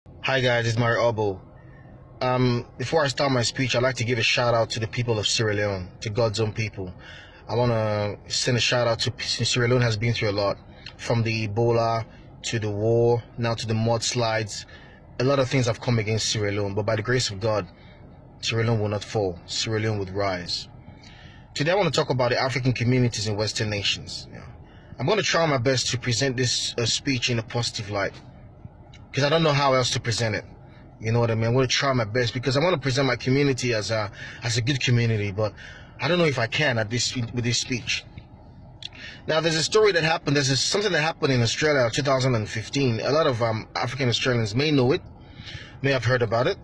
Hi guys, it's Mario Obo. Before I start my speech, I'd like to give a shout out to the people of Sierra Leone, to God's own people. I want to send a shout out to Sierra Leone. Has been through a lot, from the Ebola to the war, now to the mudslides. A lot of things have come against Sierra Leone, but by the grace of God, Sierra Leone will not fall. Sierra Leone will rise. Today I want to talk about the African communities in Western nations. I'm going to try my best to present this speech in a positive light, because I don't know how else to present it. You know what I mean? I'm going to try my best because I want to present my community as a good community, but I don't know if I can with this speech. Now, there's a story that happened. There's something that happened in Australia in 2015. A lot of African Australians may know it, may have heard about it.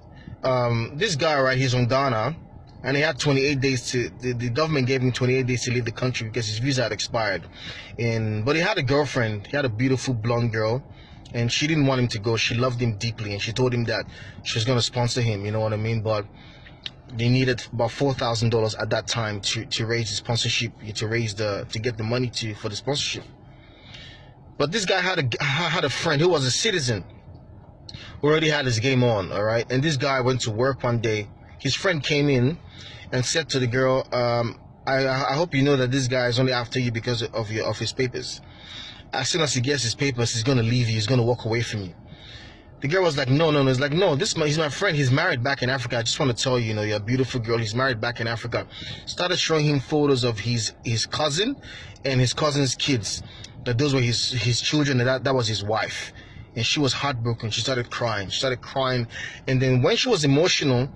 This guy, right, he's from Ghana, and he had 28 days to. The government gave him 28 days to leave the country because his visa had expired. But he had a girlfriend. He had a beautiful blonde girl. And she didn't want him to go. She loved him deeply, and she told him that she was going to sponsor him, you know what I mean? But they needed about $4,000 at that time to raise the sponsorship, to get the money for the sponsorship. But this guy had a friend who was a citizen who already had his game on, all right? And this guy went to work one day. His friend came in and said to the girl, I hope you know that this guy is only after you because of his papers. As soon as he gets his papers, he's going to leave you. He's going to walk away from you. The girl was like, no. He's like, no, he's my friend. He's married back in Africa. I just want to tell you, you're a beautiful girl. He's married back in Africa. Started showing him photos of his cousin and his cousin's kids. That those were his children, and that was his wife. And she was heartbroken. She started crying. And then when she was emotional,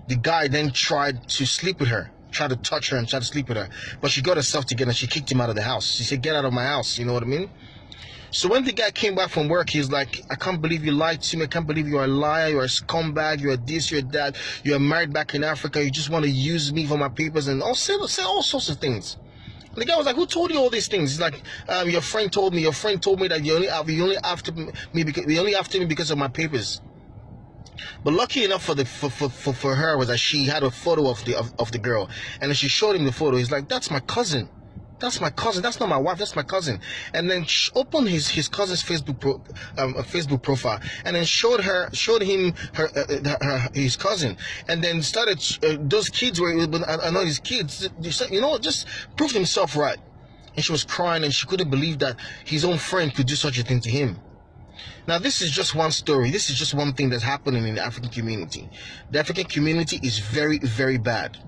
the guy then tried to sleep with her. Tried to touch her and tried to sleep with her, but she got herself together and she kicked him out of the house. She said, get out of my house, you know what I mean? So when the guy came back from work, he's like, I can't believe you lied to me. I can't believe you're a liar. You're a scumbag. You're this, you're that. You're married back in Africa. You just want to use me for my papers and say all sorts of things. And the guy was like, who told you all these things? He's like, your friend told me that you only after me because of my papers. But lucky enough for her was that she had a photo of the girl, and then she showed him the photo. He's like, that's my cousin. That's my cousin. That's not my wife. That's my cousin. And then she opened his cousin's Facebook profile, and then showed him his cousin, and then started those kids were not his kids. Just proved himself right. And she was crying, and she couldn't believe that his own friend could do such a thing to him. Now, this is just one story. This is just one thing that's happening in the African community. The African community is very, very bad.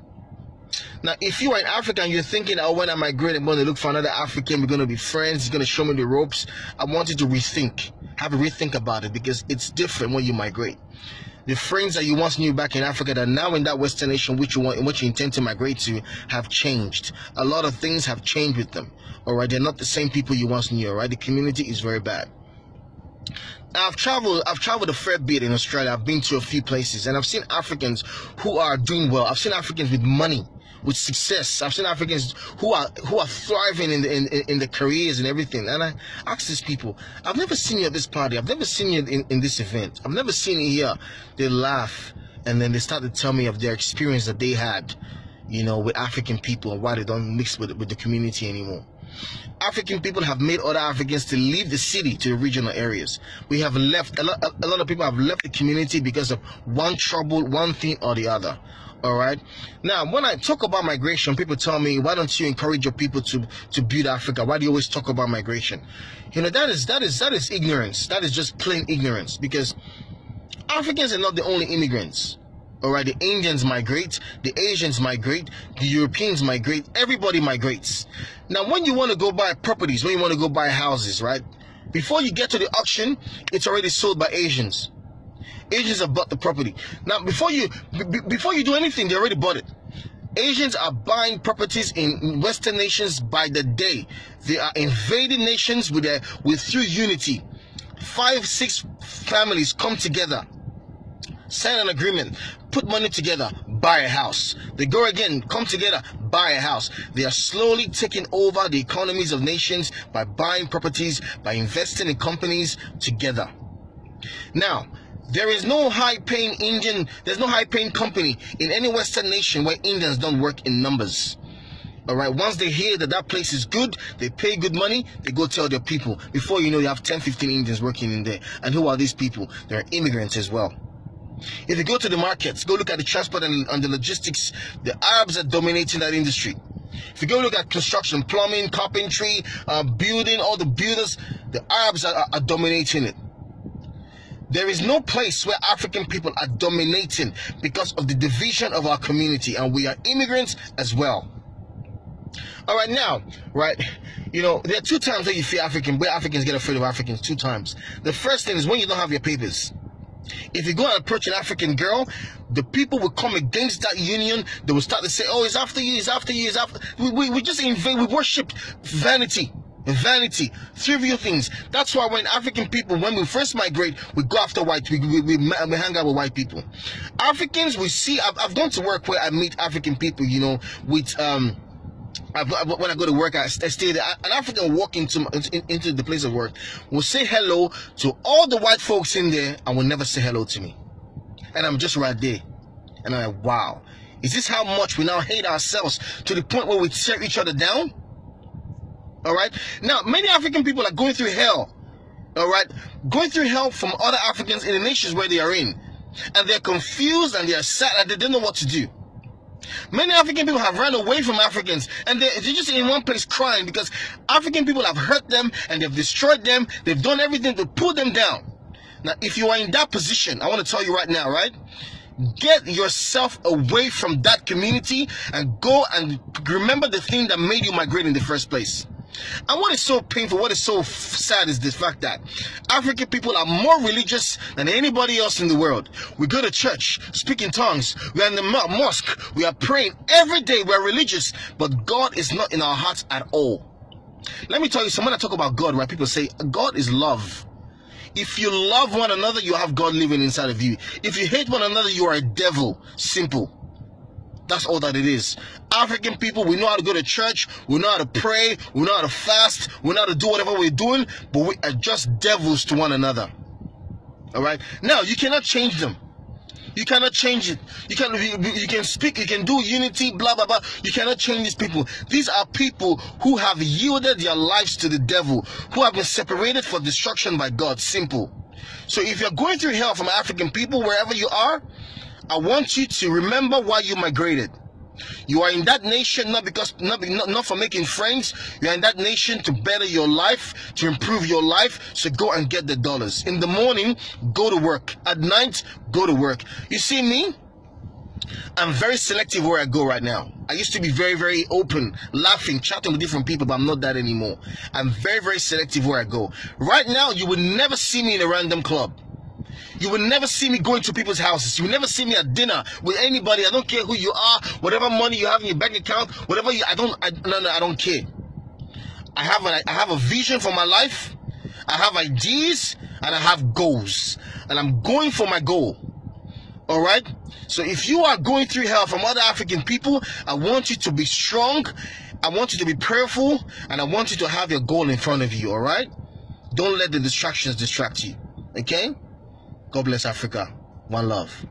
Now, if you are in Africa and you're thinking, oh, when I migrate, I'm going to look for another African, we're going to be friends, he's going to show me the ropes, I want you to have a rethink about it, because it's different when you migrate. The friends that you once knew back in Africa that are now in that Western nation which you intend to migrate to have changed. A lot of things have changed with them. All right, they're not the same people you once knew. All right, the community is very bad. I've traveled a fair bit in Australia. I've been to a few places, and I've seen Africans who are doing well. I've seen Africans with money, with success. I've seen Africans who are thriving in the careers and everything. And I ask these people, I've never seen you at this party. I've never seen you in this event. I've never seen you here. They laugh, and then they start to tell me of their experience that they had, with African people, and why they don't mix with the community anymore. African people have made other Africans to leave the city to the regional areas. We have left, a lot of people have left the community because of one thing or the other. All right. Now, when I talk about migration, people tell me, why don't you encourage your people to build Africa? Why do you always talk about migration? That is ignorance. That is just plain ignorance, because Africans are not the only immigrants. All right, the Indians migrate, the Asians migrate, the Europeans migrate, everybody migrates. Now, when you want to go buy properties, when you want to go buy houses, right, before you get to the auction, it's already sold by Asians. Asians have bought the property. Now, before you do anything, they already bought it. Asians are buying properties in Western nations by the day. They are invading nations through unity. 5-6 families come together, sign an agreement, put money together, buy a house. They go again, come together, buy a house. They are slowly taking over the economies of nations by buying properties, by investing in companies together. Now, there is no high-paying company in any Western nation where Indians don't work in numbers. All right, once they hear that that place is good, they pay good money, they go tell their people. Before you know, you have 10, 15 Indians working in there. And who are these people? They're immigrants as well. If you go to the markets, go look at the transport and the logistics, the Arabs are dominating that industry. If you go look at construction, plumbing, carpentry, building, all the builders, the Arabs are dominating it. There is no place where African people are dominating because of the division of our community, and we are immigrants as well. All right, now, right, you know, there are two times where you feel where Africans get afraid of Africans, two times. The first thing is when you don't have your papers. If you go and approach an African girl, the people will come against that union. They will start to say, oh, it's after you, it's after you, it's after... We just invade, we worship vanity, trivial things. That's why when African people, when we first migrate, we go after white, we hang out with white people. Africans, we see, I've gone to work where I meet African people, you know, with... when I go to work, I stay there. An African will walk into the place of work, will say hello to all the white folks in there, and will never say hello to me. And I'm just right there. And I'm like, wow. Is this how much we now hate ourselves to the point where we tear each other down? All right. Now, many African people are going through hell. All right. Going through hell from other Africans in the nations where they are in. And they're confused and they're sad and they don't know what to do. Many African people have run away from Africans and they're just in one place crying because African people have hurt them and they've destroyed them. They've done everything to pull them down. Now, if you are in that position, I want to tell you right now, right? Get yourself away from that community and go and remember the thing that made you migrate in the first place. And what is so painful, what is so sad is the fact that African people are more religious than anybody else in the world. We go to church, speak in tongues, we are in the mosque, we are praying every day, we are religious, but God is not in our hearts at all. Let me tell you, when I talk about God, right, people say, God is love. If you love one another, you have God living inside of you. If you hate one another, you are a devil. Simple. That's all that it is. African people, we know how to go to church, we know how to pray, we know how to fast, we know how to do whatever we're doing, but we are just devils to one another. All right? Now, you cannot change them. You cannot change it. You can speak, you can do unity, blah, blah, blah. You cannot change these people. These are people who have yielded their lives to the devil, who have been separated for destruction by God. Simple. So if you're going through hell from African people, wherever you are, I want you to remember why you migrated. You are in that nation not for making friends. You are in that nation to better your life, to improve your life. So go and get the dollars. In the morning, go to work. At night, go to work. You see me? I'm very selective where I go right now. I used to be very, very open, laughing, chatting with different people, but I'm not that anymore. I'm very, very selective where I go. Right now, you would never see me in a random club. You will never see me going to people's houses. You will never see me at dinner with anybody. I don't care who you are, whatever money you have in your bank account, whatever I don't care. I have a vision for my life. I have ideas and I have goals. And I'm going for my goal. All right? So if you are going through hell from other African people, I want you to be strong. I want you to be prayerful. And I want you to have your goal in front of you. All right? Don't let the distractions distract you. Okay? God bless Africa. One love.